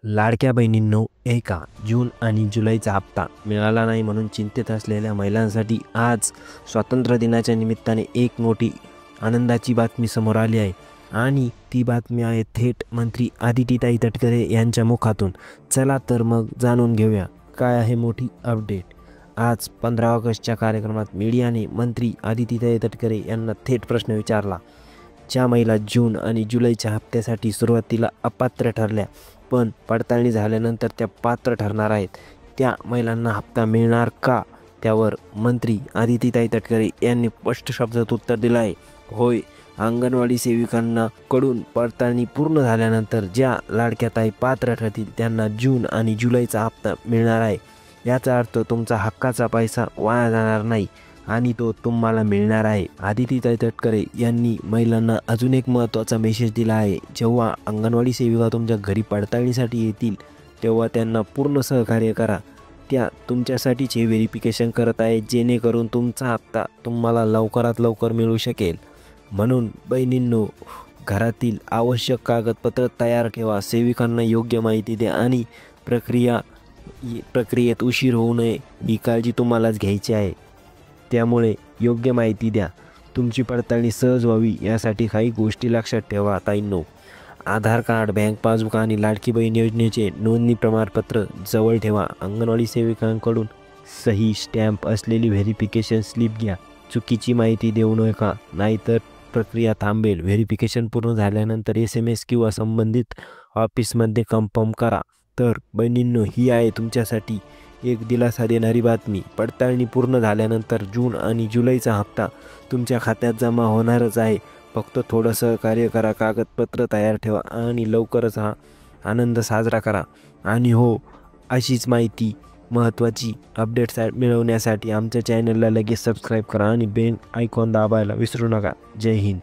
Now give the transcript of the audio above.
लाडक्या बहिणींनो, ऐका, जून आणि जुलैचा हप्ता मिळाला नाही म्हणून चिंतेत असलेल्या महिलांसाठी आज स्वातंत्र्य दिनाच्या निमित्ताने एक मोठी आनंदाची बातमी समोर आली आहे. आणि ती बातमी आहे थेट मंत्री आदितीताई तटकरे यांच्या मुखातून. चला तर मग जाणून घेऊया काय आहे मोठी अपडेट. आज 15 ऑगस्टच्या कार्यक्रमात मीडियाने मंत्री आदितीताई तटकरे यांना थेट प्रश्न विचारला. ज्या महिला जून आणि जुलैच्या हप्त्यासाठी सुरुवातीला अपात्र ठरल्या पण पडताळणी झाल्यानंतर त्या पात्र ठरणार आहेत, त्या महिलांना हप्ता मिळणार का? त्यावर मंत्री आदितीताई तटकरे यांनी स्पष्ट शब्दात उत्तर दिलं आहे, होय. अंगणवाडी सेविकांना कडून पडताळणी पूर्ण झाल्यानंतर ज्या लाडक्या ताई पात्र ठरतील त्यांना जून आणि जुलैचा हप्ता मिळणार आहे. याचा अर्थ तुमचा हक्काचा पैसा वाया जाणार नाही आणि तो तुम्हाला मिळणार आहे. आदितीताई तटकरे यांनी महिलांना अजून एक महत्त्वाचा मेसेज दिला आहे. जेव्हा अंगणवाडी सेविका तुमच्या घरी पडताळणीसाठी येतील तेव्हा त्यांना पूर्ण सहकार्य करा. त्या तुमच्यासाठीचे व्हेरिफिकेशन करत आहेत जेणेकरून तुमचा हप्ता तुम्हाला लवकरात लवकर मिळू शकेल. म्हणून बहिणींनो, घरातील आवश्यक कागदपत्र तयार ठेवा, सेविकांना योग्य माहिती द्या आणि प्रक्रियेत उशीर होऊ नये ही काळजी तुम्हालाच घ्यायची आहे. त्यामुळे योग्य माहिती द्या. तुमची पडताळणी सहज व्हावी यासाठी काही गोष्टी लक्षात ठेवा ताईंनो. आधार कार्ड, बँक पासबुक आणि लाडकी बहीण योजनेचे नोंदणी प्रमाणपत्र जवळ ठेवा. अंगणवाडी सेविकांकडून सही स्टॅम्प असलेली व्हेरिफिकेशन स्लिप घ्या. चुकीची माहिती देऊ नका, नाहीतर प्रक्रिया थांबेल. व्हेरिफिकेशन पूर्ण झाल्यानंतर SMS किंवा संबंधित ऑफिसमध्ये कन्फर्म करा. तर बहिणींनो, ही आहे तुमच्यासाठी एक दिलासा देणारी बातमी. पडताळणी पूर्ण झाल्यानंतर जून आणि जुलैचा हप्ता तुमच्या खात्यात जमा होणारच आहे. फक्त थोडं सहकार्य करा, कागदपत्र तयार ठेवा आणि लवकरच हा आनंद साजरा करा. आणि हो, अशीच माहिती महत्त्वाची अपडेट्स मिळवण्यासाठी आमच्या चॅनलला लगेच सबस्क्राईब करा आणि बेल आयकॉन दाबायला विसरू नका. जय हिंद.